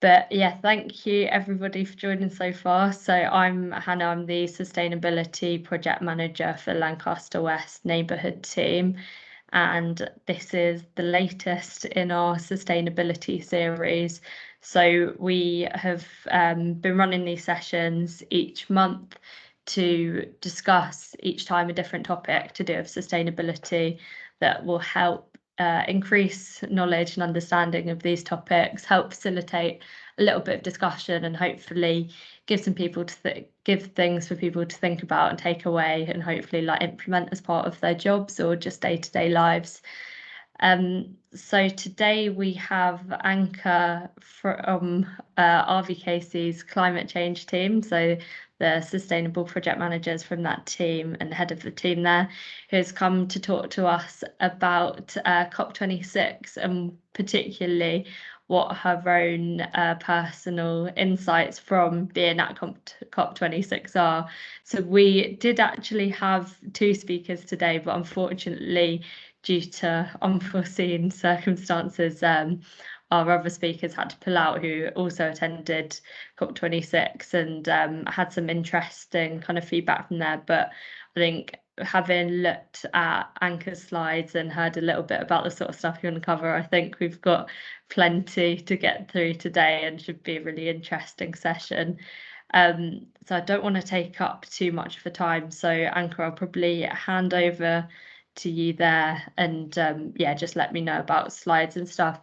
But yeah, thank you everybody for joining so far. So I'm Hannah, I'm the Sustainability Project Manager for Lancaster West Neighbourhood Team. And this is the latest in our sustainability series. So we have been running these sessions each month to discuss each time a different topic to do with sustainability that will help increase knowledge and understanding of these topics, help facilitate a little bit of discussion, and hopefully give some people to give things for people to think about and take away, and hopefully like implement as part of their jobs or just day-to-day lives. So today we have Anca from RBKC's climate change team, so the sustainable project managers from that team and head of the team there, who has come to talk to us about COP26 and particularly what her own personal insights from being at COP26 are. So we did actually have two speakers today, but unfortunately, due to unforeseen circumstances, our other speakers had to pull out, who also attended COP26 and had some interesting kind of feedback from there. But I think having looked at Anca's slides and heard a little bit about the sort of stuff you want to cover, I think we've got plenty to get through today and should be a really interesting session. So I don't want to take up too much of the time. So Anca, I'll probably hand over to you there, and yeah, just let me know about slides and stuff.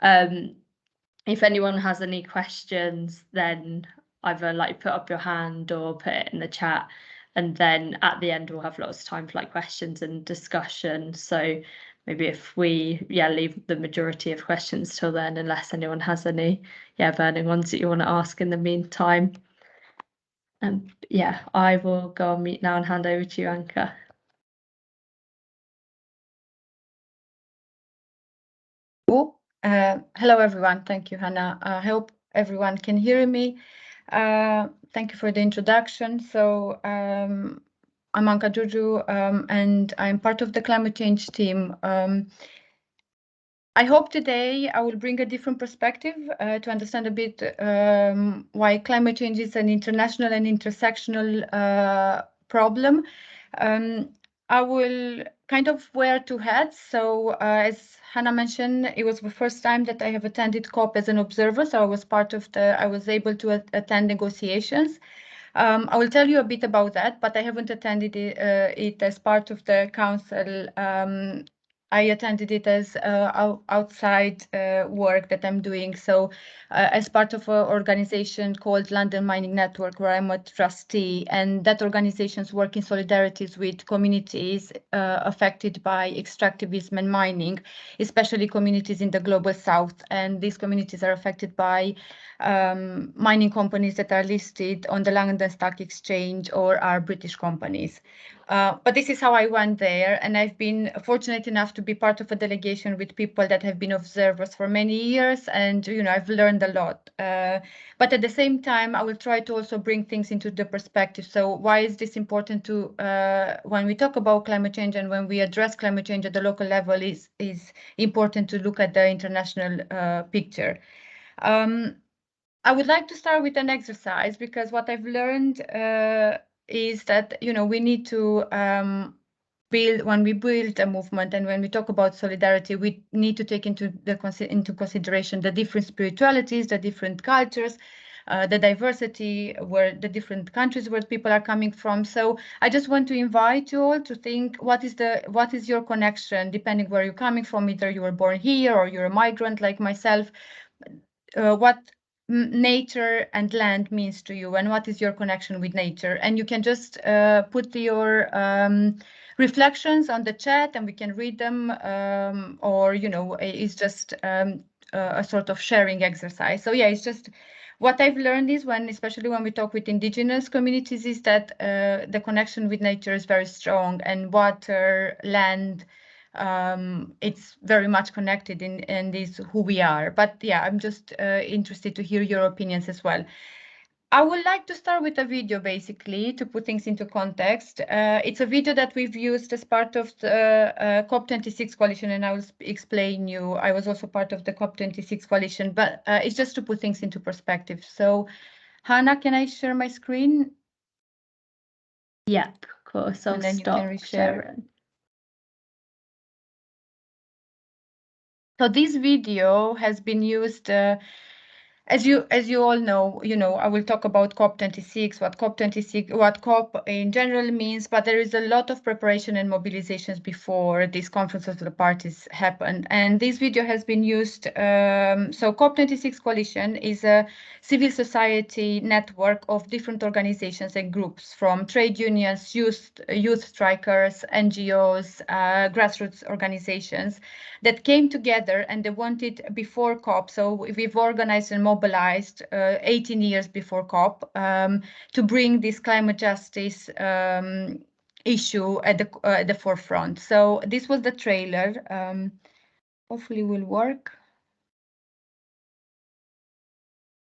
If anyone has any questions, then either like put up your hand or put it in the chat, and then at the end we'll have lots of time for like questions and discussion. So maybe if we leave the majority of questions till then, unless anyone has any burning ones that you want to ask in the meantime. Yeah, I will go on mute now and hand over to you, Anca. Hello everyone, thank you, Hannah. I hope everyone can hear me. Thank you for the introduction. So I'm Anca Juju, and I'm part of the climate change team. I hope today I will bring a different perspective to understand a bit why climate change is an international and intersectional problem. I will kind of wear two hats. So as Hannah mentioned, it was the first time that I have attended COP as an observer. So I was able to attend negotiations. I will tell you a bit about that, but I haven't attended it as part of the council. I attended it as outside work that I'm doing. So as part of an organization called London Mining Network, where I'm a trustee, and that organization's work in solidarities with communities affected by extractivism and mining, especially communities in the global south. And these communities are affected by mining companies that are listed on the London Stock Exchange or are British companies. But this is how I went there, and I've been fortunate enough to be part of a delegation with people that have been observers for many years, and I've learned a lot. But at the same time, I will try to also bring things into the perspective. So why is this important to when we talk about climate change and when we address climate change at the local level is important to look at the international picture. I would like to start with an exercise, because what I've learned is that we need to when we build a movement and when we talk about solidarity, we need to take into consideration the different spiritualities, the different cultures, the diversity, where the different countries where people are coming from. So I just want to invite you all to think, what is your connection, depending where you're coming from, either you were born here or you're a migrant like myself. What nature and land means to you, and what is your connection with nature. And you can just put your reflections on the chat and we can read them, or it's just a sort of sharing exercise. So yeah, it's just what I've learned is especially when we talk with indigenous communities, is that the connection with nature is very strong, and water, land, it's very much connected in this who we are. But yeah, I'm just interested to hear your opinions as well. I would like to start with a video, basically, to put things into context. It's a video that we've used as part of the COP26 coalition, and I will explain you. I was also part of the COP26 coalition, but it's just to put things into perspective. So, Hannah, can I share my screen? Yep, of course. I'll stop sharing. So this video has been used, as you all know, I will talk about COP26, what COP in general means, but there is a lot of preparation and mobilizations before this conference of the parties happened. And this video has been used, so COP26 Coalition is a civil society network of different organizations and groups, from trade unions, youth strikers, NGOs, grassroots organizations, that came together, and they wanted before COP. So we've organized and mobilized 18 years before COP to bring this climate justice issue at the forefront. So this was the trailer. Hopefully will work.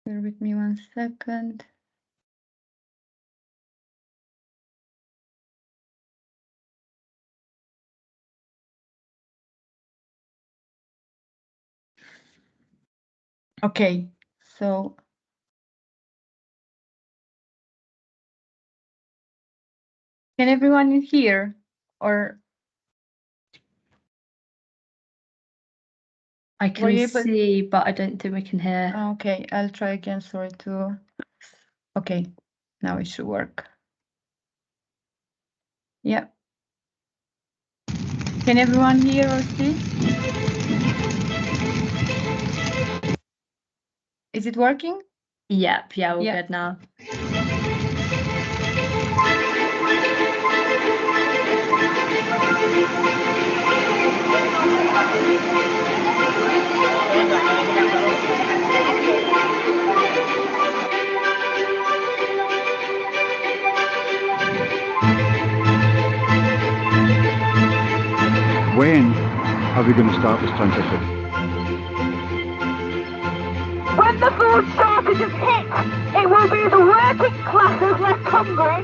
Bear with me 1 second. Okay, so can everyone hear, or? I can see, but I don't think we can hear. Okay, I'll try again. Sorry to. Okay, now it should work. Yeah. Can everyone hear or see? Is it working? Yep, yeah, we're good now. When are we going to start this transition? When the food shortages hit, it will be the working classes left hungry.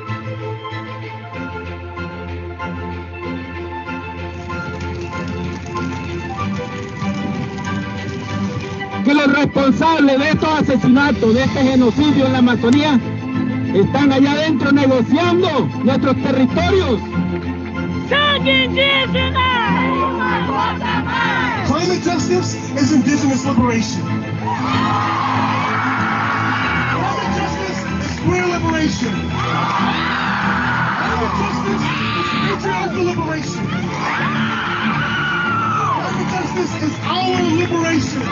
Que los responsables de estos asesinatos, de este genocidio en la Amazonía, están allá adentro negociando nuestros territorios. Climate justice is indigenous liberation. Climate justice is queer liberation. Climate justice is patriarchal liberation. Climate justice is our liberation.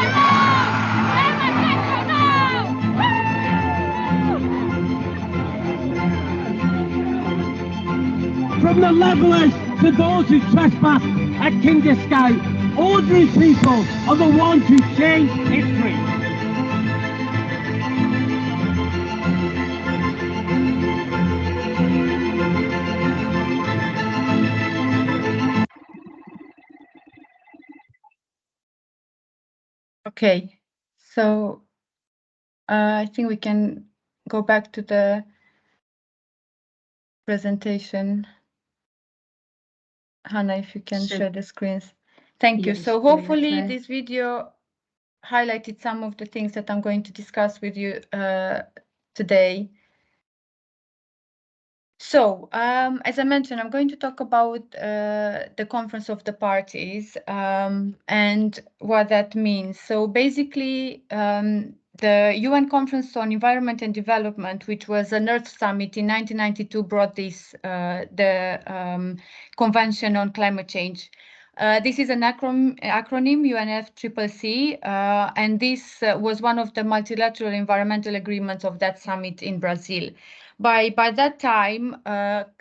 From the levelers to those who trespass at Kinga Sky, ordinary people are the ones who change history. Okay, so I think we can go back to the presentation. Hannah, if you can share the screens. Thank you. So hopefully this video highlighted some of the things that I'm going to discuss with you today. So, as I mentioned, I'm going to talk about the Conference of the Parties and what that means. So basically, the UN Conference on Environment and Development, which was an Earth Summit in 1992, brought this, the Convention on Climate Change. This is an acronym, UNFCCC, and this was one of the multilateral environmental agreements of that summit in Brazil. By that time,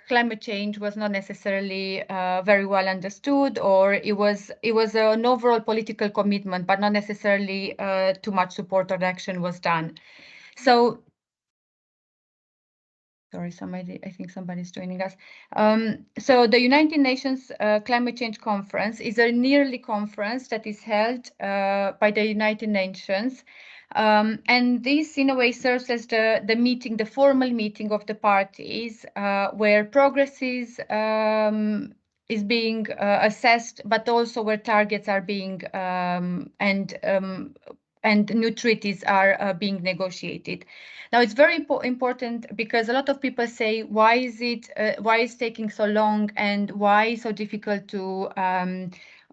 climate change was not necessarily very well understood, or it was an overall political commitment, but not necessarily too much support or action was done. So, sorry, I think somebody's joining us. So the United Nations Climate Change Conference is a yearly conference that is held by the United Nations. And this, in a way, serves as the meeting, the formal meeting of the parties, where progress is being assessed, but also where targets are being and new treaties are being negotiated. Now, it's very important because a lot of people say, why is it taking so long, and why so difficult to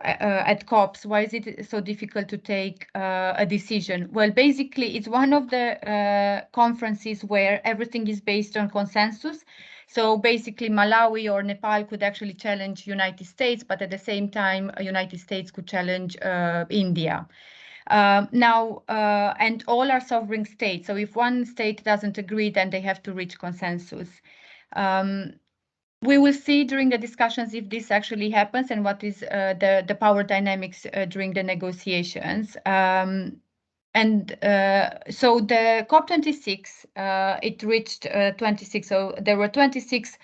at COPs, why is it so difficult to take a decision? Well, basically, it's one of the conferences where everything is based on consensus. So basically, Malawi or Nepal could actually challenge United States, but at the same time, United States could challenge India. And all are sovereign states. So if one state doesn't agree, then they have to reach consensus. We will see during the discussions if this actually happens and what is the power dynamics during the negotiations. So the COP26, it reached 26. So there were 26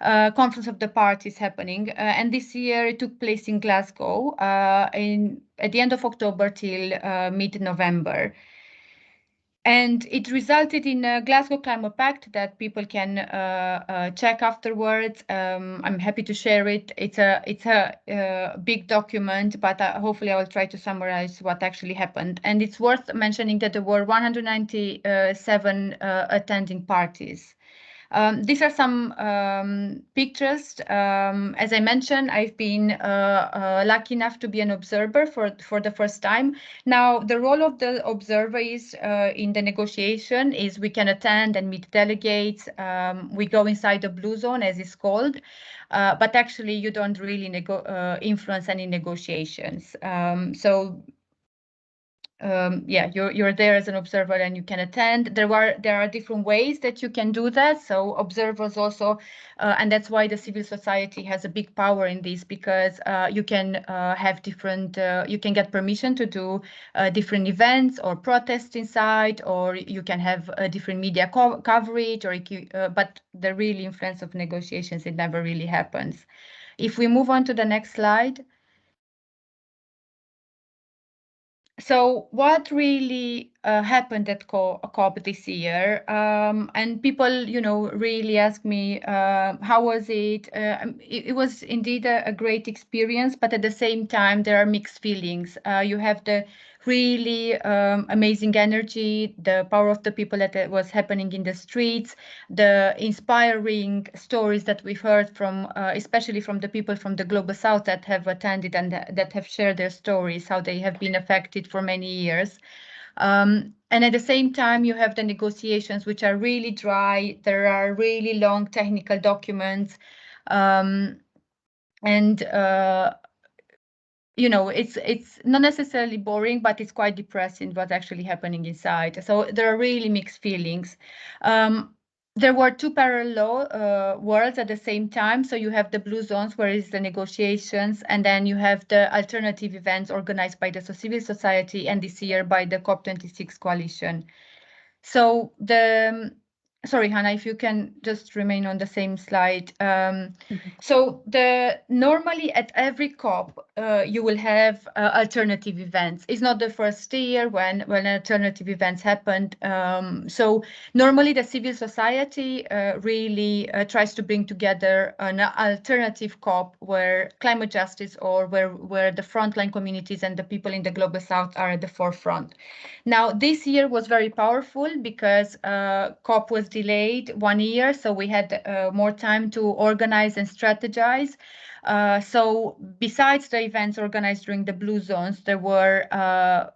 conference of the parties happening, and this year it took place in Glasgow at the end of October till mid-November. And it resulted in a Glasgow Climate Pact that people can check afterwards. I'm happy to share it. It's a big document, but hopefully I will try to summarize what actually happened. And it's worth mentioning that there were 197 attending parties. These are some pictures. As I mentioned, I've been lucky enough to be an observer for the first time. Now, the role of the observer is in the negotiation is we can attend and meet delegates. We go inside the blue zone, as it's called, but actually you don't really influence any negotiations. You're there as an observer and you can attend. There are different ways that you can do that. So observers also, and that's why the civil society has a big power in this, because you can have different, you can get permission to do different events or protests inside, or you can have different media coverage, or but the real influence of negotiations, it never really happens. If we move on to the next slide. So what really happened at COP this year? And people, really ask me, how was it? It was indeed a great experience, but at the same time, there are mixed feelings. You have the really amazing energy, the power of the people that was happening in the streets, the inspiring stories that we've heard from, especially from the people from the Global South that have attended and that have shared their stories, how they have been affected for many years. And at the same time, you have the negotiations, which are really dry. There are really long technical documents. It's not necessarily boring, but it's quite depressing what's actually happening inside. So there are really mixed feelings. There were two parallel worlds at the same time. So you have the blue zones, where is the negotiations, and then you have the alternative events organized by the civil society, and this year by the COP26 coalition. So sorry, Hannah, if you can just remain on the same slide. So normally at every COP, you will have alternative events. It's not the first year when alternative events happened. So normally the civil society really tries to bring together an alternative COP where climate justice, or where the frontline communities and the people in the Global South are at the forefront. Now, this year was very powerful because COP was delayed 1 year, so we had more time to organize and strategize. So besides the events organized during the blue zones, there were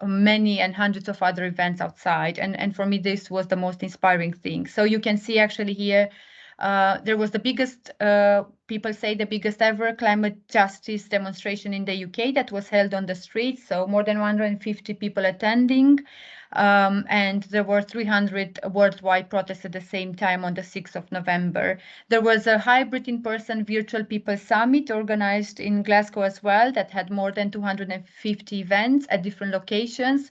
many and hundreds of other events outside. And for me, this was the most inspiring thing. So you can see actually here, there was the biggest, people say the biggest ever climate justice demonstration in the UK that was held on the streets. So more than 150 people attending. And there were 300 worldwide protests at the same time on the 6th of November. There was a hybrid in-person virtual People Summit organized in Glasgow as well that had more than 250 events at different locations.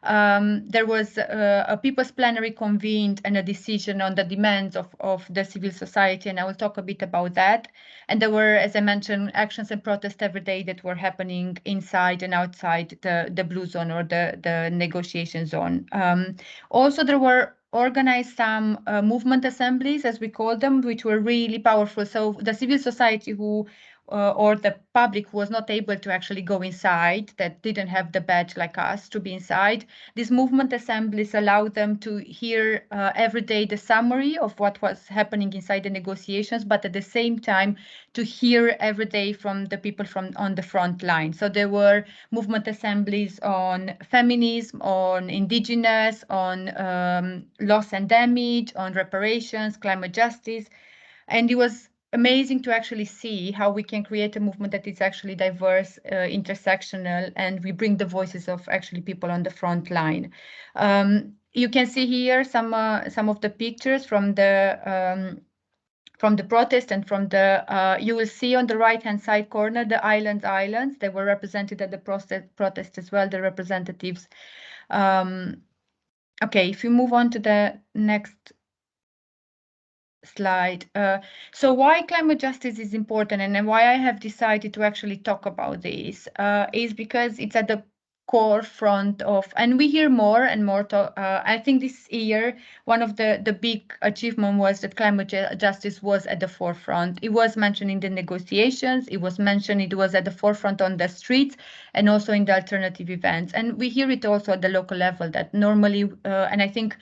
There was a People's Plenary convened and a decision on the demands of the civil society, and I will talk a bit about that. And there were, as I mentioned, actions and protests every day that were happening inside and outside the blue zone or the negotiation zone. Also, there were organized some movement assemblies, as we call them, which were really powerful. So the civil society or the public who was not able to actually go inside, that didn't have the badge like us to be inside, these movement assemblies allowed them to hear every day the summary of what was happening inside the negotiations, but at the same time to hear every day from the people on the front line. So there were movement assemblies on feminism, on indigenous, on loss and damage, on reparations, climate justice. And it was amazing to actually see how we can create a movement that is actually diverse, intersectional, and we bring the voices of actually people on the front line. You can see here some of the pictures from the protest and from the, you will see on the right-hand side corner, the islands, they were represented at the protest as well, the representatives. Okay, if you move on to the next slide. So why climate justice is important and why I have decided to actually talk about this is because it's at the core front of, and we hear more and more talk. I think this year, one of the big achievement was that climate justice was at the forefront. It was mentioned in the negotiations, it was mentioned, it was at the forefront on the streets and also in the alternative events. And we hear it also at the local level that normally, and I think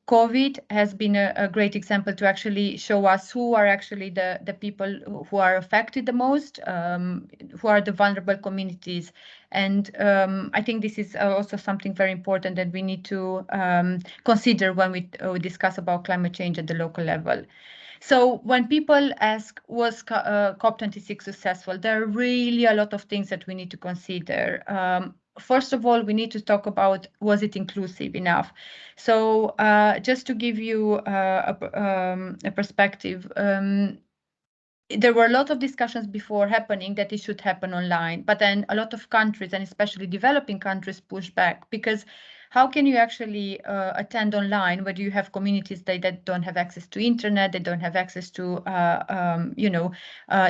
COVID has been a great example to actually show us who are actually the people who are affected the most, who are the vulnerable communities. And I think this is also something very important that we need to consider when we discuss about climate change at the local level. So when people ask, was COP26 successful, there are really a lot of things that we need to consider. First of all, we need to talk about, was it inclusive enough? So just to give you a perspective, there were a lot of discussions before happening that it should happen online, but then a lot of countries, and especially developing countries, push back, because how can you actually attend online where you have communities that don't have access to internet, they don't have access to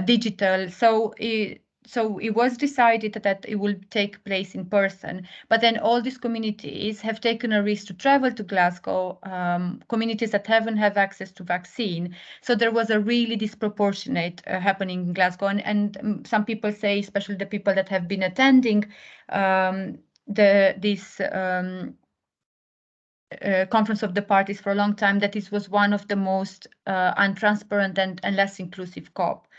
digital? So it was decided that it will take place in person, but then all these communities have taken a risk to travel to Glasgow, communities that haven't have access to vaccine. So there was a really disproportionate happening in Glasgow. And some people say, especially the people that have been attending this Conference of the Parties for a long time, that this was one of the most untransparent and less inclusive COP.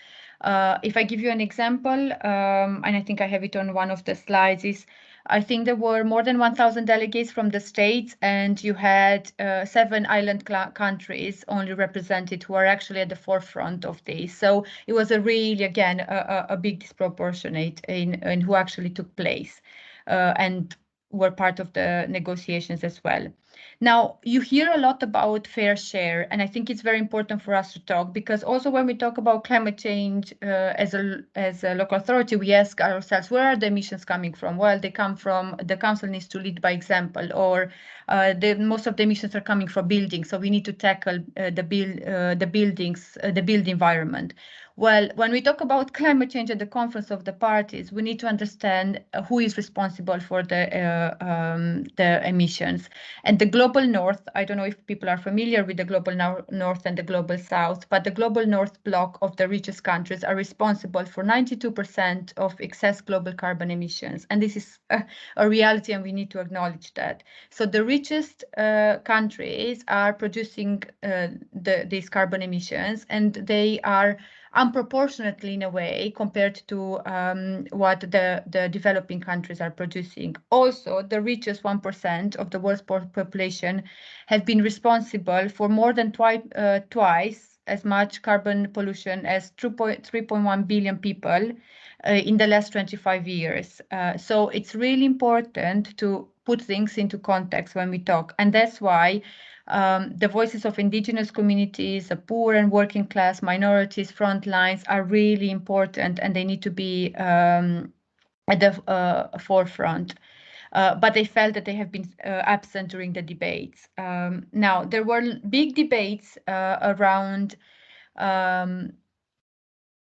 If I give you an example, and I think I have it on one of the slides, is I think there were more than 1,000 delegates from the States, and you had 7 island countries only represented who are actually at the forefront of this. So it was a really, again, a big disproportionate in who actually took place and were part of the negotiations as well. Now, you hear a lot about fair share, and I think it's very important for us to talk, because also when we talk about climate change as a local authority, we ask ourselves, where are the emissions coming from? Well, they come from, the council needs to lead by example, or most of the emissions are coming from buildings, so we need to tackle the build environment. Well, when we talk about climate change at the Conference of the Parties, we need to understand who is responsible for the emissions. And the Global North, I don't know if people are familiar with the Global North and the Global South, but the Global North bloc of the richest countries are responsible for 92% of excess global carbon emissions. And this is a reality, and we need to acknowledge that. So the richest countries are producing these carbon emissions, and they are unproportionately in a way compared to what the developing countries are producing. Also, the richest 1% of the world's population have been responsible for more than twice as much carbon pollution as 3.1 billion people in the last 25 years. So it's really important to put things into context when we talk, and that's why the voices of indigenous communities, the poor and working class, minorities, front lines are really important, and they need to be at the forefront. But they felt that they have been absent during the debates. Now, there were big debates around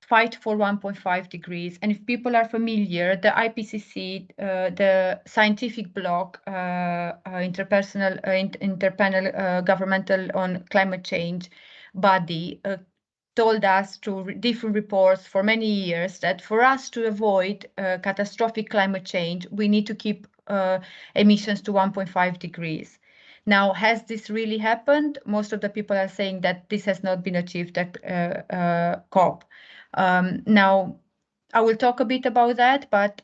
fight for 1.5 degrees. And if people are familiar, the IPCC, the scientific bloc, interpanel governmental on climate change body, told us through different reports for many years that for us to avoid catastrophic climate change, we need to keep emissions to 1.5 degrees. Now, has this really happened? Most of the people are saying that this has not been achieved at COP. Now, I will talk a bit about that, but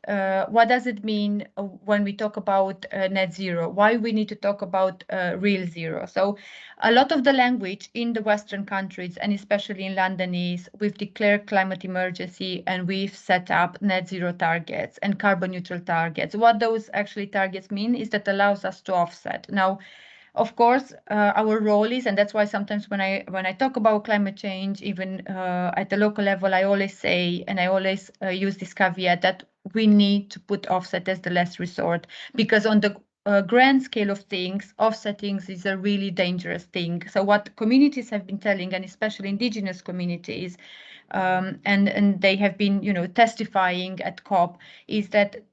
what does it mean when we talk about net zero? Why we need to talk about real zero? So a lot of the language in the Western countries, and especially in London, is we've declared climate emergency and we've set up net zero targets and carbon neutral targets. What those actually targets mean is that allows us to offset. Now, of course, our role is, and that's why sometimes when I talk about climate change, even at the local level, I always say, and I always use this caveat that we need to put offset as the last resort, because on the grand scale of things, offsetting is a really dangerous thing. So what communities have been telling, and especially indigenous communities, and they have been, testifying at COP, is that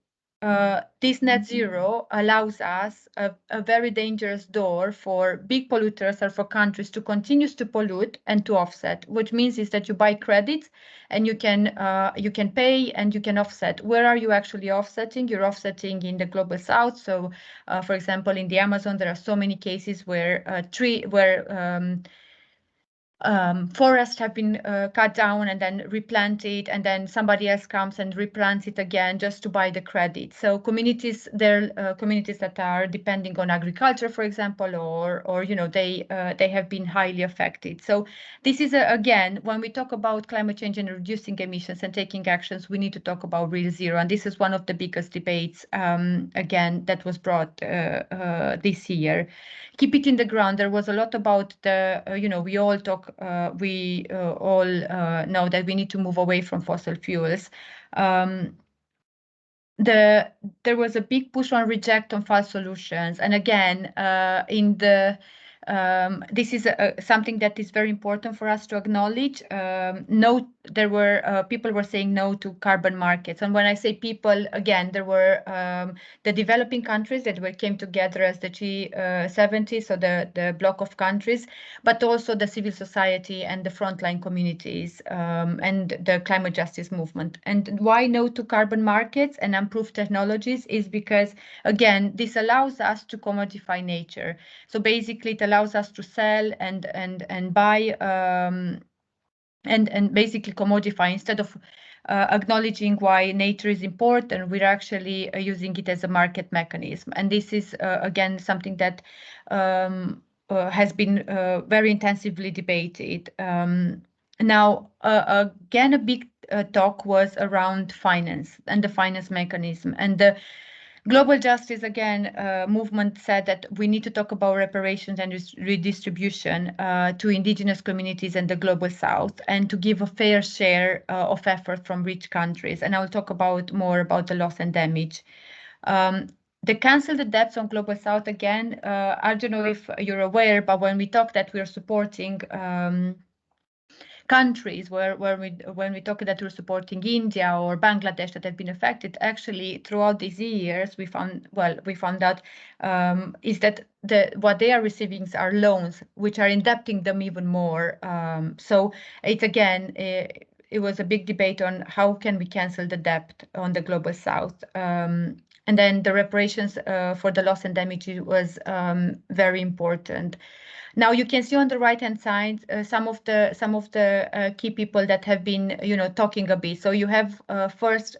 this net zero allows us a very dangerous door for big polluters or for countries to continue to pollute and to offset, which means is that you buy credits and you can pay and you can offset. Where are you actually offsetting? You're offsetting in the global south. So, for example, in the Amazon, there are so many cases where forests have been cut down and then replanted, and then somebody else comes and replants it again just to buy the credit. So communities, communities that are depending on agriculture, for example, or they have been highly affected. So this is again, when we talk about climate change and reducing emissions and taking actions, we need to talk about real zero, and this is one of the biggest debates again that was brought this year. Keep it in the ground. There was a lot about the we all talk. We all know that we need to move away from fossil fuels. There was a big push on reject on false solutions, and again, this is something that is very important for us to acknowledge. No, there were people were saying no to carbon markets, and when I say people, again, there were the developing countries that came together as the G70, so the bloc of countries, but also the civil society and the frontline communities and the climate justice movement. And why no to carbon markets and improved technologies is because, again, this allows us to commodify nature. So basically, it allows us to sell and buy and basically commodify instead of acknowledging why nature is important. We're actually using it as a market mechanism, and this is again something that has been very intensively debated. Now, again, a big talk was around finance and the finance mechanism, and the global justice, again, movement said that we need to talk about reparations and redistribution to indigenous communities and the global south, and to give a fair share of effort from rich countries. And I will talk more about the loss and damage. The cancel the debts on global south, again, I don't know if you're aware, but when we talk that we're supporting countries when we talk that we're supporting India or Bangladesh that have been affected, actually throughout these years we found out is that what they are receiving are loans which are indebting them even more. So it's again it was a big debate on how can we cancel the debt on the global south. And then the reparations for the loss and damage was very important. Now you can see on the right-hand side some of the key people that have been talking a bit. So you have first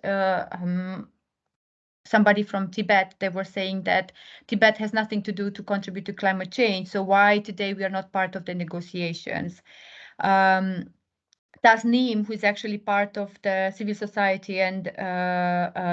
somebody from Tibet. They were saying that Tibet has nothing to do to contribute to climate change. So why today we are not part of the negotiations? Tasneem, who is actually part of the civil society, and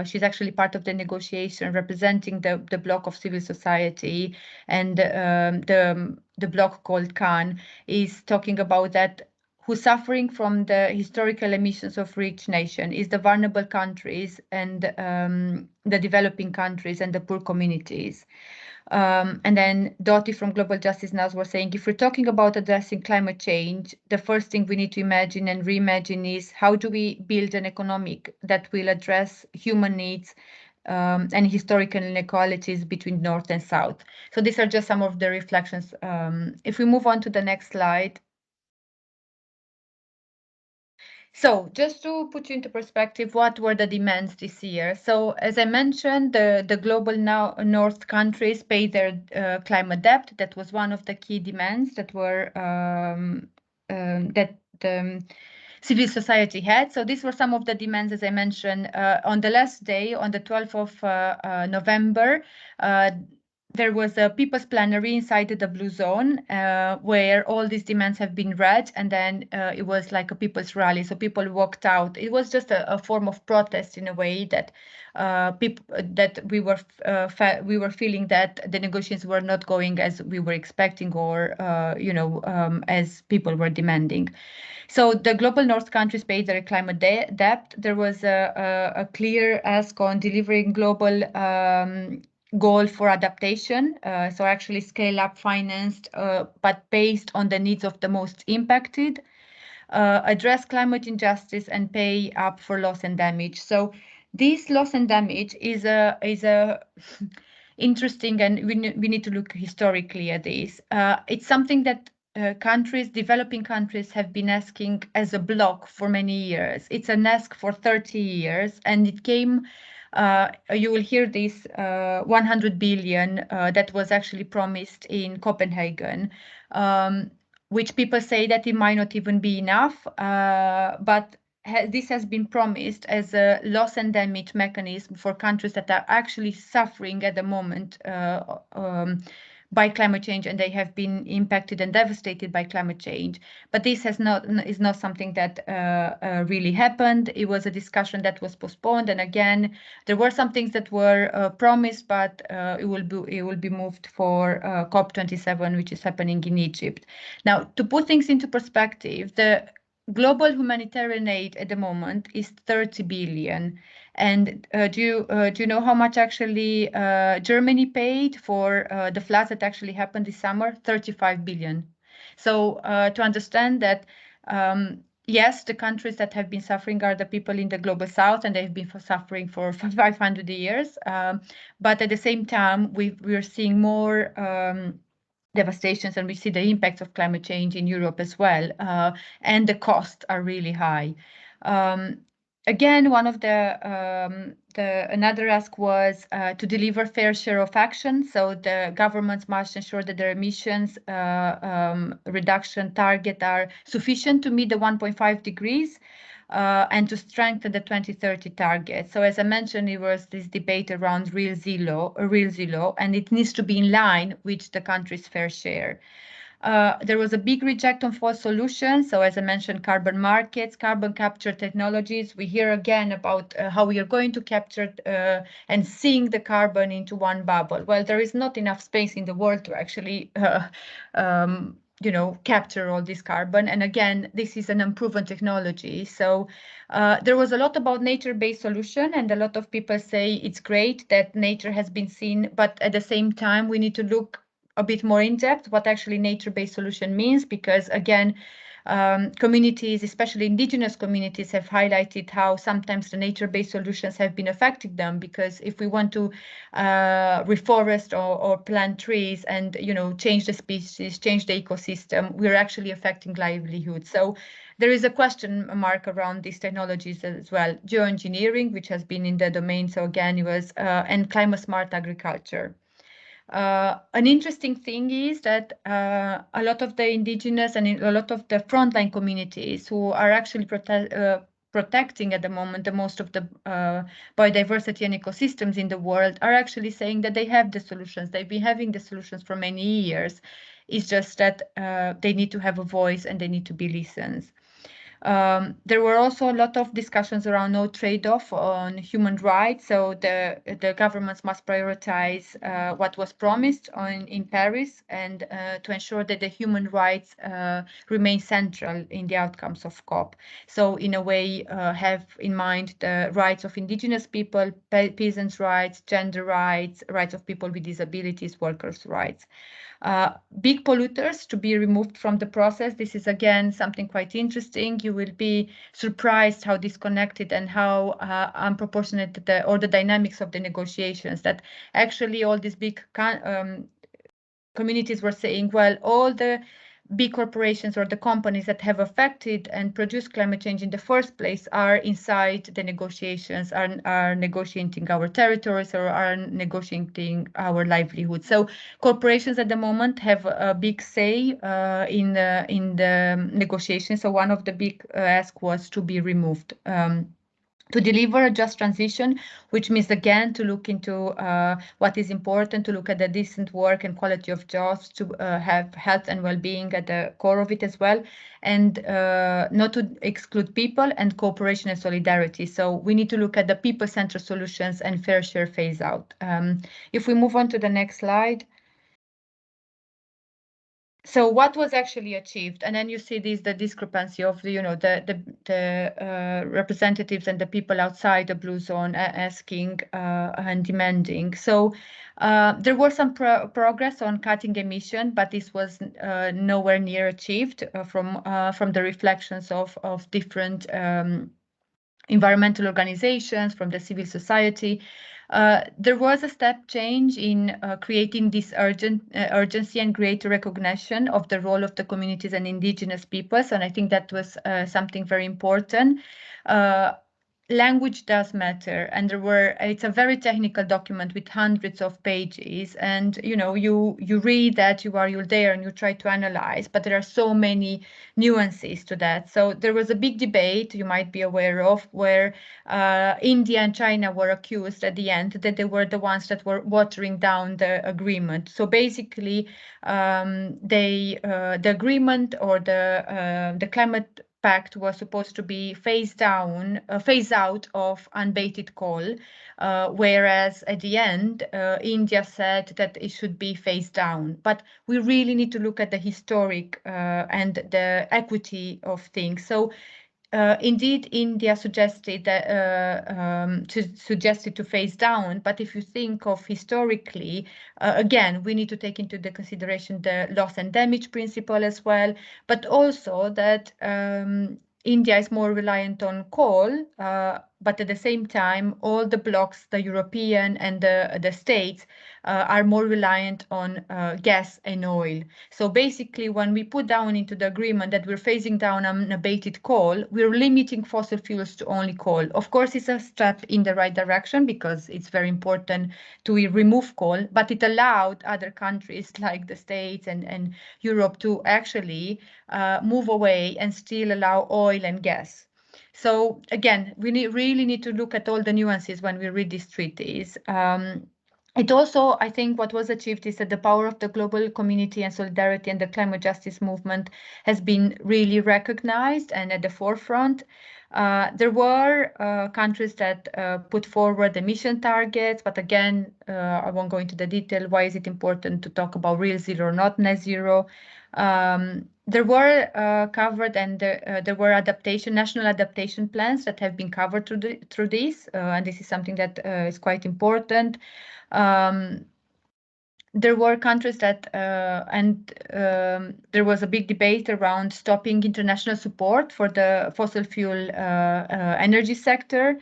she's actually part of the negotiation representing the bloc of civil society, and the bloc called Khan, is talking about that who's suffering from the historical emissions of rich nations is the vulnerable countries and the developing countries and the poor communities. And then Dottie from Global Justice Now was saying, if we're talking about addressing climate change, the first thing we need to imagine and reimagine is how do we build an economic that will address human needs and historical inequalities between North and South. So these are just some of the reflections. If we move on to the next slide. So just to put you into perspective, what were the demands this year? So as I mentioned, the global North countries pay their climate debt. That was one of the key demands that were that the civil society had. So these were some of the demands, as I mentioned. On the last day, on the 12th of November, there was a people's plenary inside the Blue Zone where all these demands have been read, and then it was like a people's rally. So people walked out. It was just a form of protest in a way that we were feeling that the negotiations were not going as we were expecting, or as people were demanding. So the global North countries paid their climate debt. There was a clear ask on delivering global goal for adaptation. So actually scale up financed, but based on the needs of the most impacted, address climate injustice and pay up for loss and damage. So this loss and damage is a interesting, and we need to look historically at this. It's something that developing countries have been asking as a bloc for many years. It's an ask for 30 years, and it came, you will hear this 100 billion that was actually promised in Copenhagen, which people say that it might not even be enough, but this has been promised as a loss and damage mechanism for countries that are actually suffering at the moment by climate change, and they have been impacted and devastated by climate change. But this is not something that really happened. It was a discussion that was postponed, and again, there were some things that were promised, but it will be moved for COP27, which is happening in Egypt. Now, to put things into perspective, the global humanitarian aid at the moment is 30 billion. And do you know how much actually Germany paid for the floods that actually happened this summer? 35 billion. So to understand that, yes, the countries that have been suffering are the people in the global south, and they've been suffering for 500 years. But at the same time, we're seeing more devastations, and we see the impacts of climate change in Europe as well, and the costs are really high. Again, one of another ask was to deliver fair share of action. So the governments must ensure that their emissions reduction target are sufficient to meet the 1.5 degrees. And to strengthen the 2030 target. So as I mentioned, it was this debate around real zero, and it needs to be in line with the country's fair share. There was a big reject on false solutions. So as I mentioned, carbon markets, carbon capture technologies. We hear again about how we are going to capture and sink the carbon into one bubble. Well, there is not enough space in the world to actually capture all this carbon. And again, this is an unproven technology. So there was a lot about nature-based solution, and a lot of people say it's great that nature has been seen, but at the same time, we need to look a bit more in depth what actually nature-based solution means, because again, communities, especially indigenous communities, have highlighted how sometimes the nature-based solutions have been affecting them, because if we want to reforest or plant trees and change the species, change the ecosystem, we're actually affecting livelihood. So there is a question mark around these technologies as well. Geoengineering, which has been in the domain, so again, it was and climate smart agriculture. An interesting thing is that a lot of the indigenous and a lot of the frontline communities who are actually protecting at the moment the most of the biodiversity and ecosystems in the world are actually saying that they have the solutions. They've been having the solutions for many years. It's just that they need to have a voice and they need to be listened. There were also a lot of discussions around no trade-off on human rights. So the governments must prioritize what was promised in Paris and to ensure that the human rights remain central in the outcomes of COP. So in a way, have in mind the rights of indigenous people, peasants' rights, gender rights, rights of people with disabilities, workers' rights. Big polluters to be removed from the process. This is again something quite interesting. You will be surprised how disconnected and how unproportionate the dynamics of the negotiations, that actually all these big communities were saying, well, all the big corporations or the companies that have affected and produced climate change in the first place are inside the negotiations, are negotiating our territories or are negotiating our livelihood. So corporations at the moment have a big say in the negotiations. So one of the big asks was to be removed. To deliver a just transition, which means again to look into what is important, to look at the decent work and quality of jobs, to have health and well-being at the core of it as well, and not to exclude people, and cooperation and solidarity. So we need to look at the people-centered solutions and fair share phase out. If we move on to the next slide. So what was actually achieved, and then you see the discrepancy of the representatives and the people outside the blue zone asking and demanding. So there was some progress on cutting emission, but this was nowhere near achieved from the reflections of different environmental organizations, from the civil society. There was a step change in creating this urgency and greater recognition of the role of the communities and indigenous peoples, and I think that was something very important. Language does matter, and it's a very technical document with hundreds of pages, and you read that, you're there and you try to analyze, but there are so many nuances to that. So there was a big debate, you might be aware of, where India and China were accused at the end that they were the ones that were watering down the agreement. So basically the agreement or the climate pact was supposed to be phase out of unbated coal, whereas at the end, India said that it should be phased down. But we really need to look at the historic and the equity of things. So indeed, India suggested to phase down, but if you think of historically, again, we need to take into the consideration the loss and damage principle as well, but also that India is more reliant on coal, but at the same time, all the blocs, the European and the states, are more reliant on gas and oil. So basically, when we put down into the agreement that we're phasing down unabated coal, we're limiting fossil fuels to only coal. Of course, it's a step in the right direction because it's very important to remove coal, but it allowed other countries like the States and Europe to actually move away and still allow oil and gas. So again, we really need to look at all the nuances when we read these treaties. It also, I think what was achieved is that the power of the global community and solidarity and the climate justice movement has been really recognized and at the forefront. There were countries that put forward emission targets, but again, I won't go into the detail. Why is it important to talk about real zero, not net zero? There were covered, and there were national adaptation plans that have been covered through this, and this is something that is quite important. There were countries that, there was a big debate around stopping international support for the fossil fuel energy sector.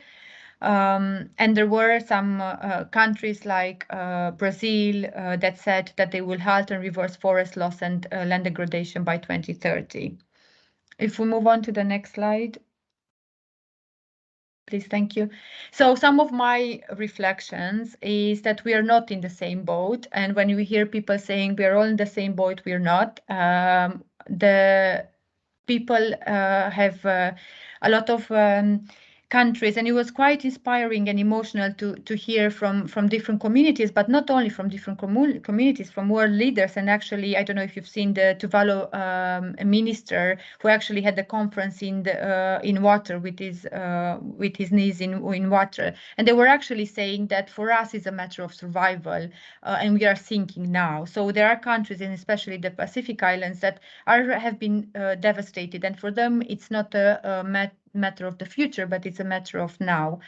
And there were some countries like Brazil that said that they will halt and reverse forest loss and land degradation by 2030. If we move on to the next slide. Please, thank you. So some of my reflections is that we are not in the same boat. And when we hear people saying we are all in the same boat, we are not. The people have a lot of countries, and it was quite inspiring and emotional to hear from different communities, but not only from different communities, from world leaders. And actually, I don't know if you've seen the Tuvalu minister who actually had the conference in water with his knees in water, and they were actually saying that for us it's a matter of survival, and we are sinking now. So there are countries, and especially the Pacific Islands, that have been devastated, and for them it's not a matter of the future, but it's a matter of now.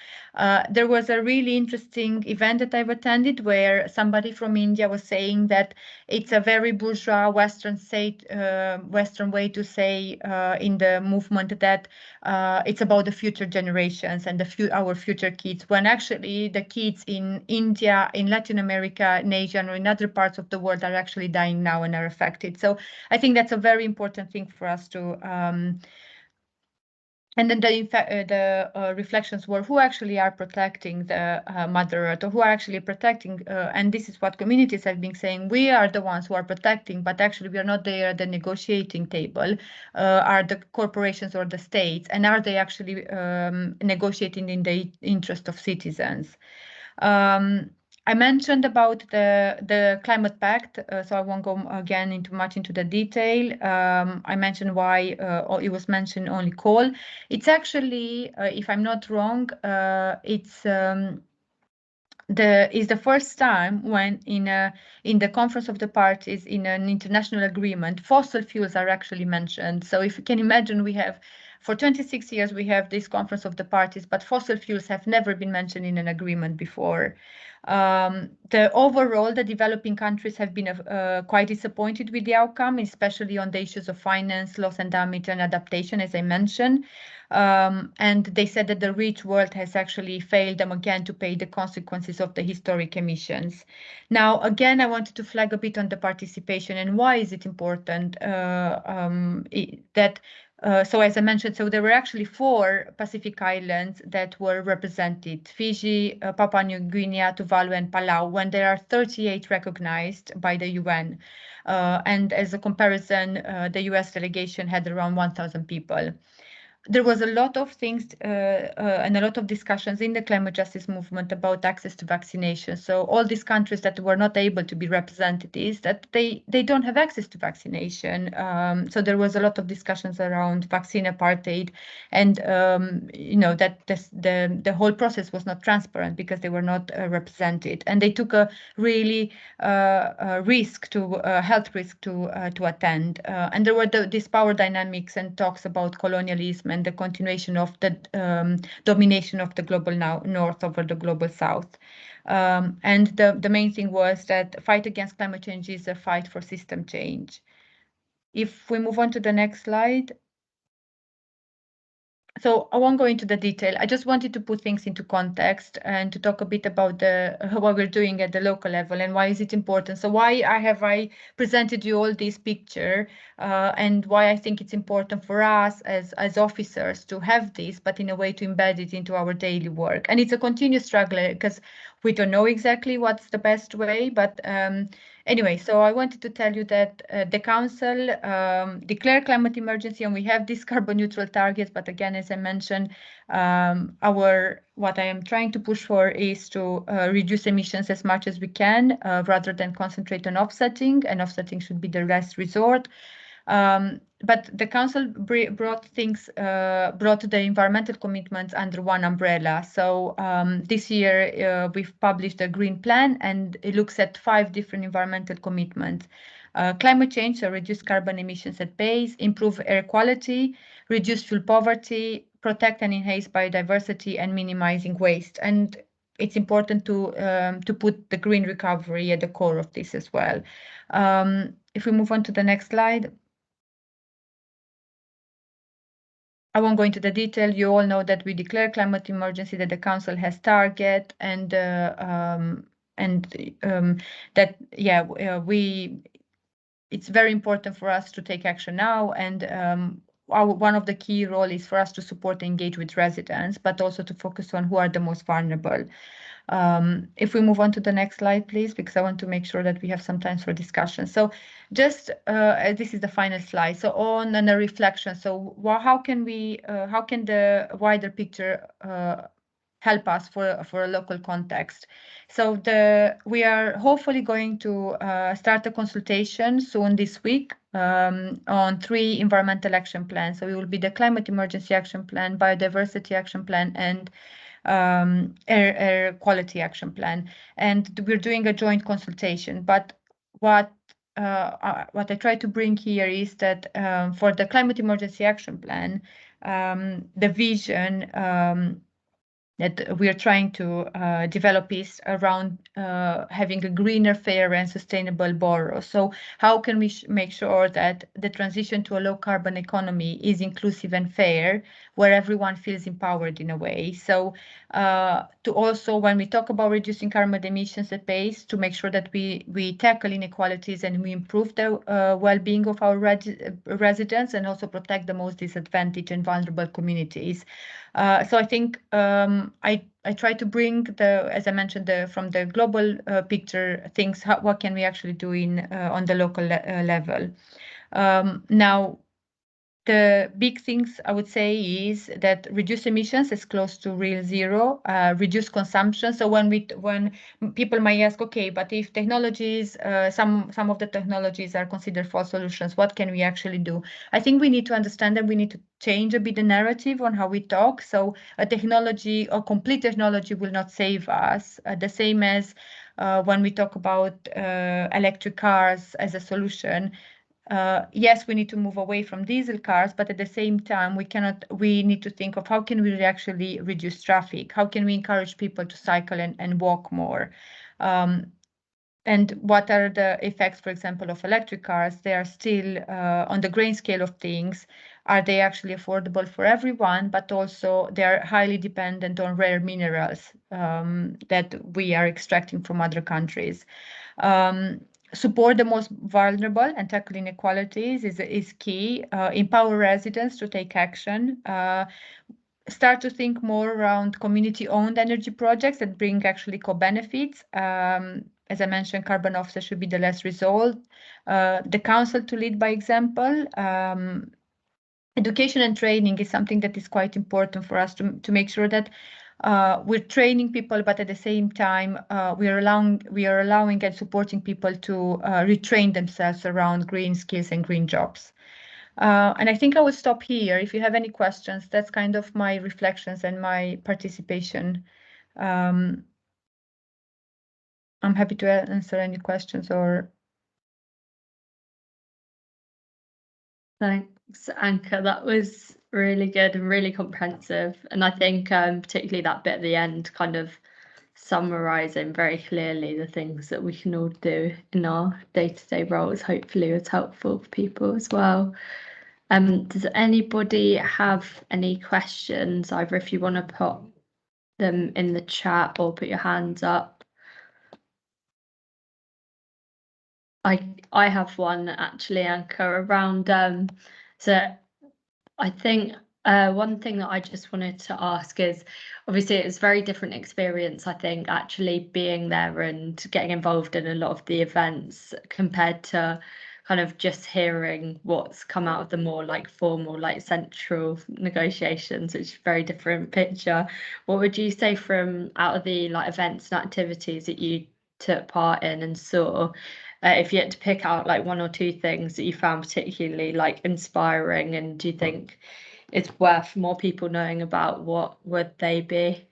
There was a really interesting event that I've attended where somebody from India was saying that it's a very bourgeois Western way to say in the movement that it's about the future generations and our future kids, when actually the kids in India, in Latin America, in Asia, or in other parts of the world are actually dying now and are affected. So I think that's a very important thing for us to and then the reflections were who actually are protecting the Mother Earth, or who are actually protecting, and this is what communities have been saying, we are the ones who are protecting, but actually we are not there at the negotiating table, are the corporations or the states, and are they actually negotiating in the interest of citizens? I mentioned about the climate pact, so I won't go again into the detail. I mentioned why it was mentioned only coal. It's actually, if I'm not wrong, it's the first time when in the Conference of the Parties, in an international agreement, fossil fuels are actually mentioned. So if you can imagine, we have for 26 years we have this Conference of the Parties, but fossil fuels have never been mentioned in an agreement before. Overall, the developing countries have been quite disappointed with the outcome, especially on the issues of finance, loss and damage, and adaptation, as I mentioned. And they said that the rich world has actually failed them again to pay the consequences of the historic emissions. Now, again, I wanted to flag a bit on the participation and why is it important so as I mentioned, so there were actually 4 Pacific Islands that were represented: Fiji, Papua New Guinea, Tuvalu, and Palau, when there are 38 recognized by the UN. And as a comparison, the US delegation had around 1,000 people. There was a lot of things and a lot of discussions in the climate justice movement about access to vaccination. So all these countries that were not able to be represented is that they don't have access to vaccination. So there was a lot of discussions around vaccine apartheid, and that the whole process was not transparent because they were not represented, and they took a really risk to health risk to attend. And there were these power dynamics and talks about colonialism and the continuation of the domination of the global north over the global south. And the main thing was that fight against climate change is a fight for system change. If we move on to the next slide. So I won't go into the detail. I just wanted to put things into context and to talk a bit about what we're doing at the local level and why is it important. So why have I presented you all this picture and why I think it's important for us as officers to have this, but in a way to embed it into our daily work. And it's a continuous struggle because we don't know exactly what's the best way, but anyway, so I wanted to tell you that the Council declared climate emergency, and we have these carbon neutral targets. But again, as I mentioned, what I am trying to push for is to reduce emissions as much as we can, rather than concentrate on offsetting, and offsetting should be the last resort. But the Council brought the environmental commitments under one umbrella. So this year we've published a green plan, and it looks at 5 different environmental commitments. Climate change, so reduce carbon emissions at base, improve air quality, reduce fuel poverty, protect and enhance biodiversity, and minimizing waste. And it's important to put the green recovery at the core of this as well. If we move on to the next slide. I won't go into the detail. You all know that we declare climate emergency, that the Council has target, and it's very important for us to take action now. And one of the key roles is for us to support and engage with residents, but also to focus on who are the most vulnerable. If we move on to the next slide, please, because I want to make sure that we have some time for discussion. So just this is the final slide. So on and a reflection. So how can the wider picture help us for a local context? So we are hopefully going to start a consultation soon this week on 3 environmental action plans. So it will be the Climate Emergency Action Plan, Biodiversity Action Plan, and Air Quality Action Plan. And we're doing a joint consultation. But what I try to bring here is that for the Climate Emergency Action Plan, the vision that we are trying to develop is around having a greener, fair, and sustainable borrow. So how can we make sure that the transition to a low carbon economy is inclusive and fair, where everyone feels empowered in a way? So to also, when we talk about reducing carbon emissions at pace, to make sure that we tackle inequalities and we improve the well-being of our residents, and also protect the most disadvantaged and vulnerable communities. So I think I try to bring as I mentioned, from the global picture things. What can we actually do on the local level? Now, the big things I would say is that reduce emissions is close to real zero, reduce consumption. So when people might ask, okay, but if technologies, some of the technologies are considered false solutions, what can we actually do? I think we need to understand that we need to change a bit the narrative on how we talk. So a complete technology will not save us. The same as when we talk about electric cars as a solution. Yes, we need to move away from diesel cars, but at the same time, we need to think of how can we actually reduce traffic? How can we encourage people to cycle and walk more? And what are the effects, for example, of electric cars? They are still on the grain scale of things. Are they actually affordable for everyone? But also they are highly dependent on rare minerals that we are extracting from other countries. Support the most vulnerable and tackle inequalities is key. Empower residents to take action. Start to think more around community-owned energy projects that bring actually co-benefits. As I mentioned, carbon offset should be the last result. The council to lead by example. Education and training is something that is quite important for us to make sure that we're training people, but at the same time, we are allowing and supporting people to retrain themselves around green skills and green jobs. And I think I will stop here. If you have any questions, that's kind of my reflections and my participation. I'm happy to answer any questions or. Thanks, Anca. That was really good and really comprehensive. And I think particularly that bit at the end, kind of summarising very clearly the things that we can all do in our day-to-day roles, hopefully was helpful for people as well. Does anybody have any questions, either if you want to put them in the chat or put your hands up? I have one actually, Anca, around so I think one thing that I just wanted to ask is, obviously it's a very different experience, I think, actually being there and getting involved in a lot of the events compared to kind of just hearing what's come out of the more like formal, like central negotiations, which is a very different picture. What would you say from out of the like events and activities that you took part in and saw, if you had to pick out like 1 or 2 things that you found particularly like inspiring, and do you think it's worth more people knowing about, what would they be?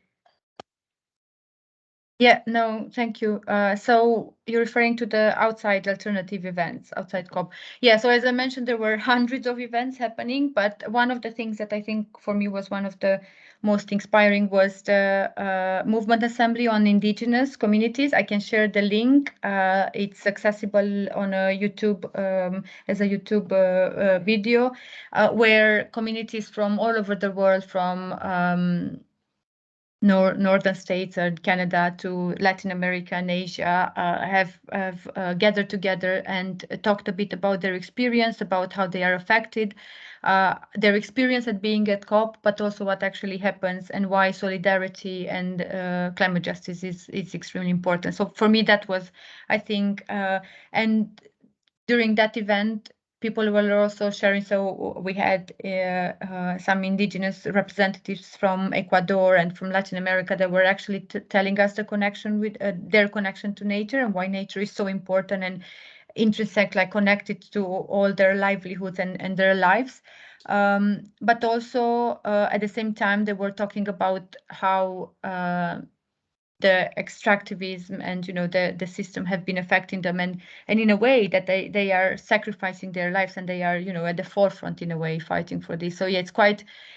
Yeah, no, thank you. So you're referring to the outside alternative events, outside COP. Yeah, so as I mentioned, there were hundreds of events happening, but one of the things that I think for me was one of the most inspiring was the movement assembly on indigenous communities. I can share the link. It's accessible on a YouTube, as a YouTube video, where communities from all over the world, from northern states and Canada to Latin America and Asia have gathered together and talked a bit about their experience, about how they are affected, their experience at being at COP, but also what actually happens and why solidarity and climate justice is extremely important. So for me, that was, I think, and during that event, people were also sharing. So we had some indigenous representatives from Ecuador and from Latin America that were actually telling us the connection with their connection to nature and why nature is so important and intrinsic, like connected to all their livelihoods and their lives. But also at the same time, they were talking about how the extractivism and the system have been affecting them, and in a way that they are sacrificing their lives, and they are at the forefront in a way fighting for this. So yeah,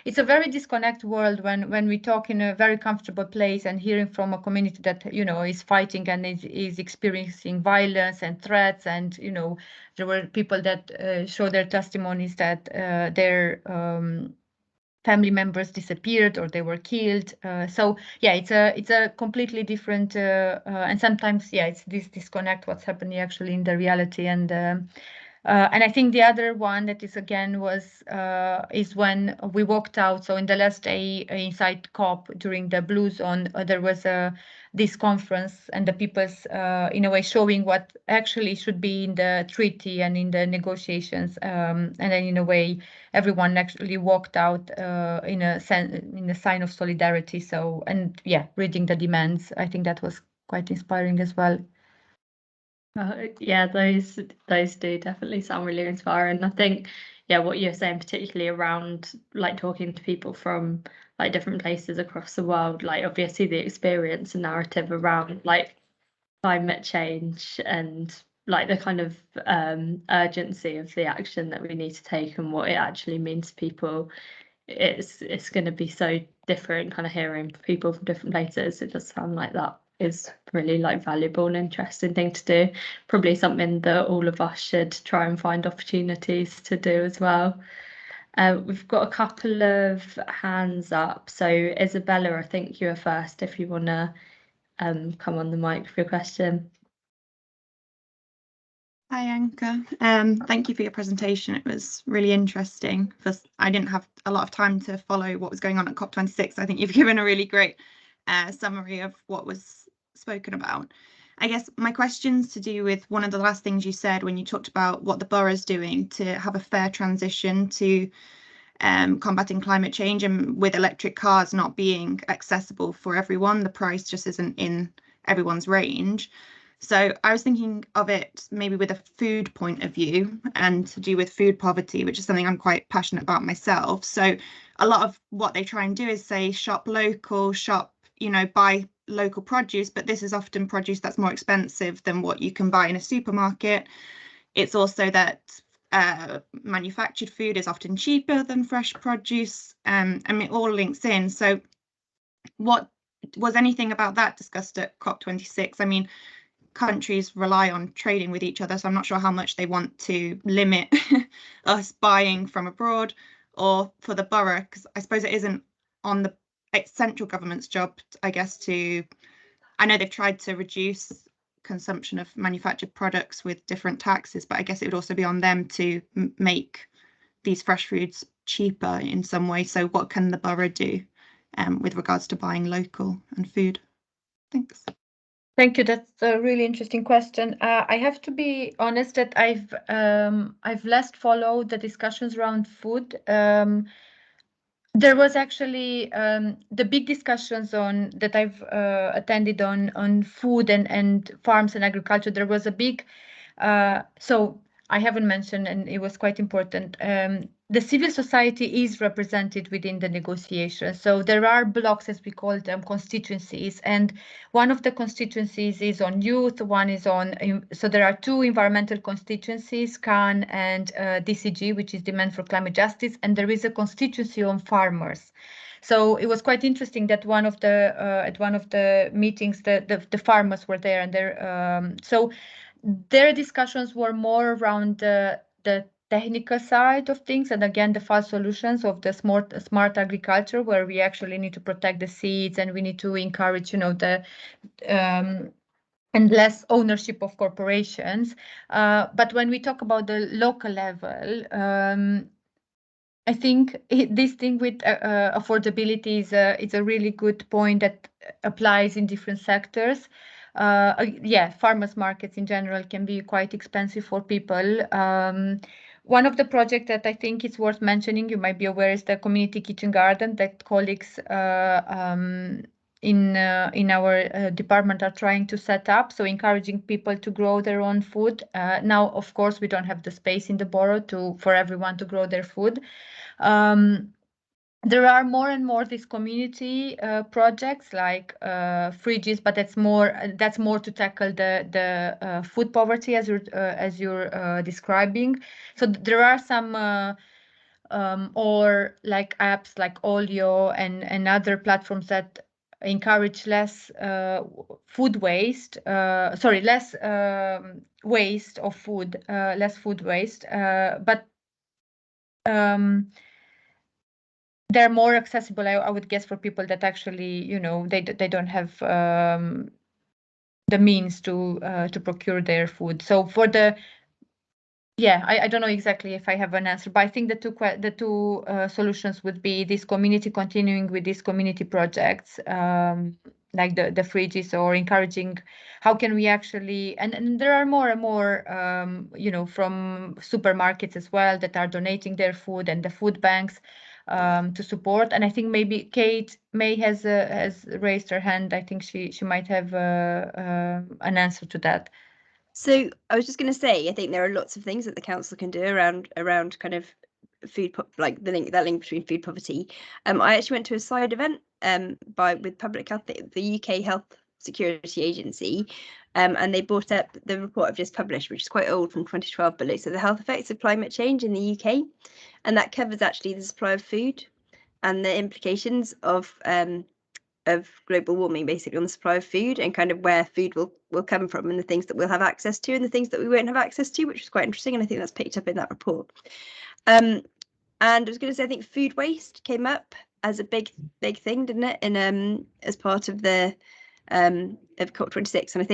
it's a very disconnected world when we talk in a very comfortable place and hearing from a community that is fighting and is experiencing violence and threats, and there were people that show their testimonies that their family members disappeared or they were killed. So yeah, it's a completely different and sometimes it's this disconnect what's happening actually in the reality. And I think the other one that is again was is when we walked out. So in the last day inside COP during the Blue Zone, there was this conference and the people's in a way showing what actually should be in the treaty and in the negotiations, and then in a way everyone actually walked out in a sign of solidarity. So, and yeah, reading the demands, I think that was quite inspiring as well. Yeah, those do definitely sound really inspiring. I think, yeah, what you're saying, particularly around like talking to people from like different places across the world, like obviously the experience and narrative around like climate change and like the kind of urgency of the action that we need to take and what it actually means to people. It's going to be so different, kind of hearing people from different places. It does sound like that is really like valuable and interesting thing to do. Probably something that all of us should try and find opportunities to do as well. We've got a couple of hands up. So Isabella, I think you're first if you want to come on the mic for your question. Hi, Anca. Thank you for your presentation. It was really interesting. I didn't have a lot of time to follow what was going on at COP26. I think you've given a really great summary of what was spoken about. I guess my question's to do with one of the last things you said when you talked about what the borough's doing to have a fair transition to combating climate change, and with electric cars not being accessible for everyone, the price just isn't in everyone's range. So I was thinking of it maybe with a food point of view and to do with food poverty, which is something I'm quite passionate about myself. So a lot of what they try and do is say shop local, buy local produce, but this is often produce that's more expensive than what you can buy in a supermarket. It's also that manufactured food is often cheaper than fresh produce. It all links in. So what was anything about that discussed at COP26? I mean, countries rely on trading with each other, so I'm not sure how much they want to limit us buying from abroad, or for the borough, because I suppose it isn't on the central government's job, I guess, I know they've tried to reduce consumption of manufactured products with different taxes, but I guess it would also be on them to make these fresh foods cheaper in some way. So what can the borough do with regards to buying local and food? Thanks. Thank you. That's a really interesting question. I have to be honest that I've less followed the discussions around food. There was actually the big discussions that I've attended on food and farms and agriculture. There was a big, so I haven't mentioned, and it was quite important. The civil society is represented within the negotiations. So there are blocks, as we call them, constituencies. And one of the constituencies is on youth, one is on, so there are two environmental constituencies, CAN and DCG, which is Demand for Climate Justice. And there is a constituency on farmers. So it was quite interesting that one of the at one of the meetings, the farmers were there, and so their discussions were more around the technical side of things, and again the fast solutions of the smart agriculture, where we actually need to protect the seeds and we need to encourage, the and less ownership of corporations. But when we talk about the local level, I think this thing with affordability is a really good point that applies in different sectors. Yeah, farmers markets in general can be quite expensive for people. One of the projects that I think is worth mentioning, you might be aware, is the community kitchen garden that colleagues in our department are trying to set up, so encouraging people to grow their own food. Now, of course, we don't have the space in the borough for everyone to grow their food. There are more and more these community projects like fridges, but that's more to tackle the food poverty as you're describing. So there are some or like apps like Olio and other platforms that encourage less food waste. Less waste of food, less food waste, but they're more accessible, I would guess, for people that actually, they don't have the means to procure their food. So I don't know exactly if I have an answer, but I think the two solutions would be this community continuing with these community projects, like the fridges, or encouraging how can we actually, and there are more and more, from supermarkets as well that are donating their food, and the food banks to support. And I think maybe Kate May has raised her hand. I think she might have an answer to that. So I was just going to say, I think there are lots of things that the council can do around kind of food, like that link between food poverty. I actually went to a side event with Public Health, the UK Health Security Agency, and they brought up the report I've just published, which is quite old, from 2012, but looks at the health effects of climate change in the UK, and that covers actually the supply of food and the implications of global warming, basically, on the supply of food, and kind of where food will come from, and the things that we'll have access to and the things that we won't have access to, which is quite interesting, and I think that's picked up in that report. And I was going to say, I think food waste came up as a big thing, didn't it, in as part of the of COP26, and I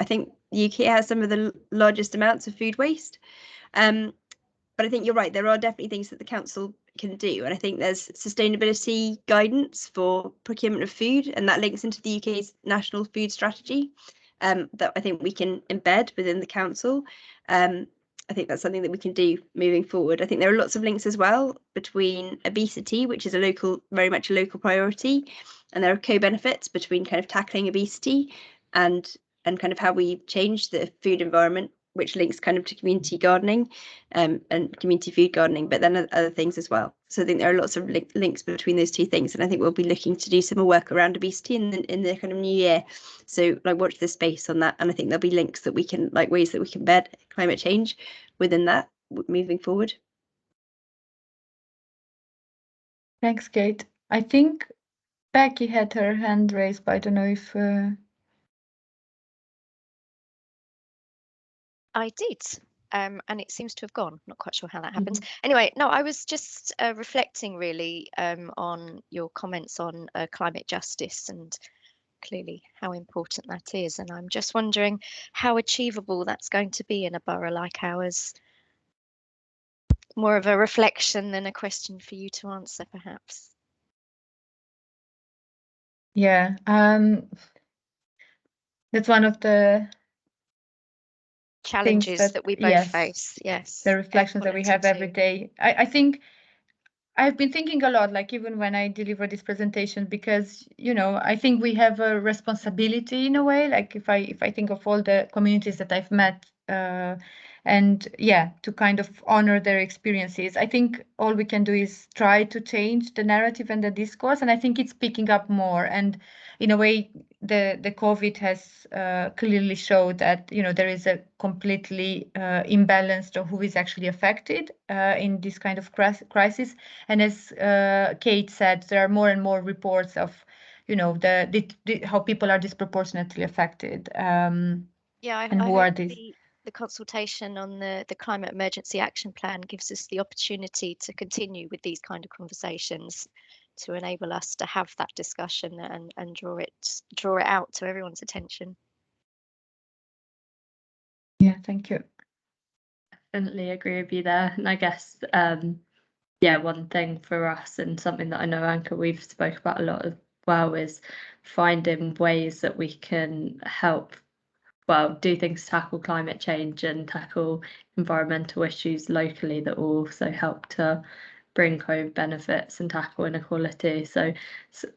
think the UK has some of the largest amounts of food waste. But I think you're right, there are definitely things that the council can do, and I think there's sustainability guidance for procurement of food, and that links into the UK's national food strategy, that I think we can embed within the council. I think that's something that we can do moving forward. I think there are lots of links as well between obesity, which is very much a local priority, and there are co-benefits between kind of tackling obesity and kind of how we change the food environment, which links kind of to community gardening and community food gardening, but then other things as well. So I think there are lots of links between those two things, and I think we'll be looking to do some more work around obesity in the kind of new year. So like, watch the space on that, and I think there'll be links that we can, like, ways that we can embed climate change within that moving forward. Thanks, Kate. I think Becky had her hand raised, but I don't know if... I did, and it seems to have gone. Not quite sure how that happened. Anyway, no, I was just reflecting really on your comments on climate justice, and clearly how important that is. And I'm just wondering how achievable that's going to be in a borough like ours. More of a reflection than a question for you to answer, perhaps. Yeah, that's one of the challenges that we both face. Yes, the reflections that we have every day. I think I've been thinking a lot, like even when I deliver this presentation, because I think we have a responsibility in a way. Like if I think of all the communities that I've met, and to kind of honor their experiences, I think all we can do is try to change the narrative and the discourse, and I think it's picking up more. And in a way, the COVID has clearly showed that there is a completely imbalance of who is actually affected in this kind of crisis. And as Kate said, there are more and more reports of how people are disproportionately affected. Yeah, and who are these? the consultation on the Climate Emergency Action Plan gives us the opportunity to continue with these kind of conversations, to enable us to have that discussion and draw it out to everyone's attention. Yeah, thank you. Definitely agree with you there. And I guess, yeah, one thing for us, and something that I know, Anca, we've spoke about a lot as well, is finding ways that we can help, well, do things to tackle climate change and tackle environmental issues locally that will also help to bring home benefits and tackle inequality. So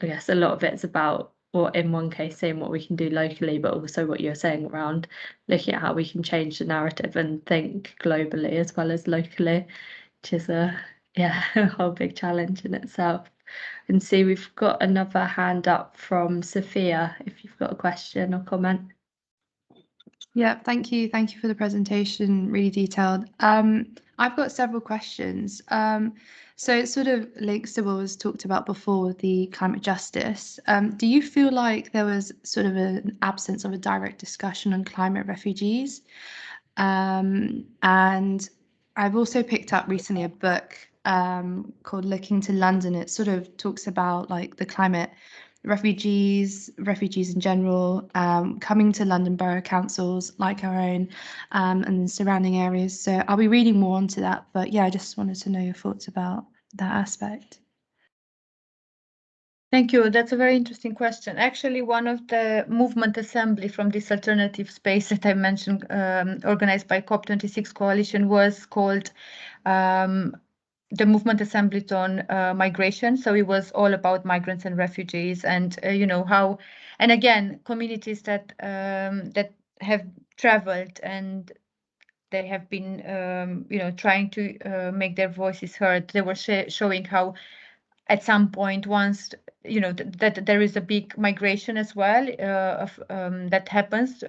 I guess a lot of it's about, or in one case, saying what we can do locally, but also what you're saying around looking at how we can change the narrative and think globally as well as locally, which is a whole big challenge in itself. And see, we've got another hand up from Sophia, if you've got a question or comment. Yeah, thank you. Thank you for the presentation, really detailed. I've got several questions. So it sort of links to what was talked about before with the climate justice. Do you feel like there was sort of an absence of a direct discussion on climate refugees? And I've also picked up recently a book called Looking to London. It sort of talks about like the climate refugees in general, coming to London borough councils like our own, and surrounding areas. So I'll be reading more onto that, but yeah, I just wanted to know your thoughts about that aspect. Thank you. That's a very interesting question. Actually, one of the movement assembly from this alternative space that I mentioned, organized by COP26 coalition, was called the movement assembly on migration. So it was all about migrants and refugees, and you know how, and again, communities that that have traveled and they have been you know, trying to make their voices heard. They were showing how at some point, once you know that there is a big migration as well of that happens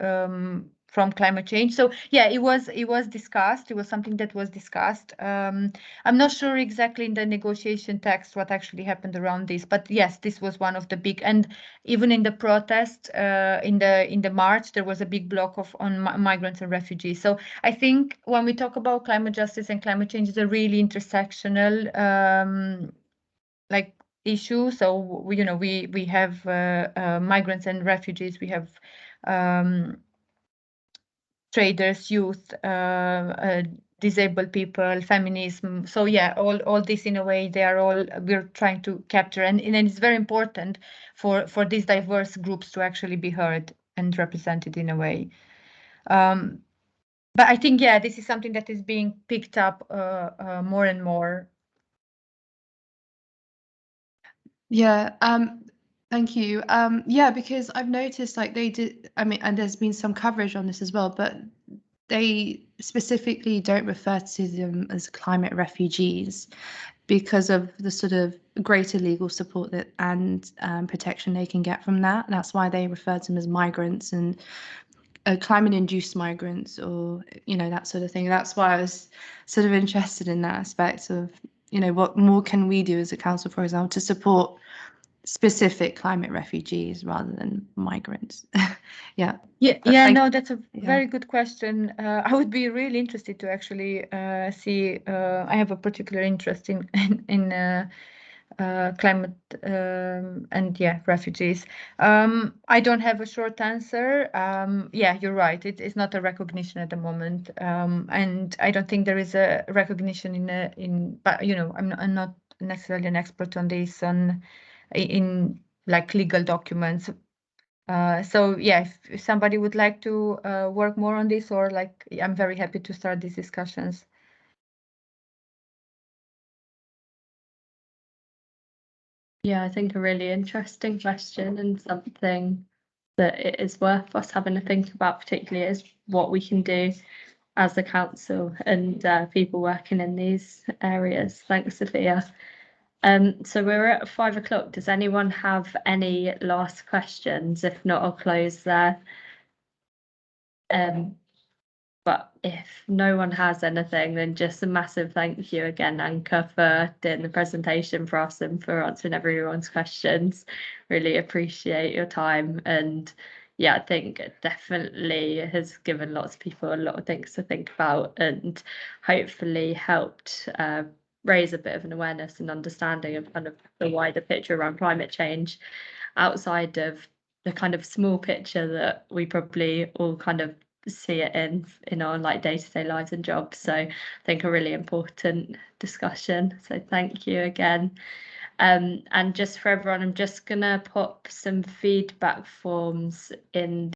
from climate change. So yeah, it was discussed. It was something that was discussed. I'm not sure exactly in the negotiation text what actually happened around this, but yes, this was one of the big, and even in the protest in the march, there was a big block on migrants and refugees. So I think when we talk about climate justice and climate change, it's a really intersectional like issue. So we, you know, we have migrants and refugees, we have traders, youth, disabled people, feminism. So yeah, all this in a way, they are all, we're trying to capture, and it's very important for these diverse groups to actually be heard and represented in a way. But I think, yeah, this is something that is being picked up more and more. Yeah, thank you. Yeah, because I've noticed like they did, I mean, and there's been some coverage on this as well, but they specifically don't refer to them as climate refugees because of the sort of greater legal support that and protection they can get from that. That's why they refer to them as migrants and climate-induced migrants, or you know, that sort of thing. That's why I was sort of interested in that aspect of, you know, what more can we do as a council, for example, to support specific climate refugees rather than migrants. Yeah. No, that's a very good question. I would be really interested to actually see. I have a particular interest in climate and refugees. I don't have a short answer. Yeah, you're right. It's not a recognition at the moment, and I don't think there is a recognition but you know, I'm not necessarily an expert on this in like legal documents. So yeah, if somebody would like to work more on this, or like, I'm very happy to start these discussions. Yeah, I think a really interesting question, and something that it is worth us having to think about, particularly is what we can do as a council and people working in these areas. Thanks, Sophia. So we're at 5 o'clock. Does anyone have any last questions? If not, I'll close there. But if no one has anything, then just a massive thank you again, Anca, for doing the presentation for us and for answering everyone's questions. Really appreciate your time, and yeah, I think it definitely has given lots of people a lot of things to think about, and hopefully helped raise a bit of an awareness and understanding of kind of the wider picture around climate change, outside of the kind of small picture that we probably all kind of see it in our like day-to-day lives and jobs. So I think a really important discussion. So thank you again. And just for everyone, I'm just gonna pop some feedback forms in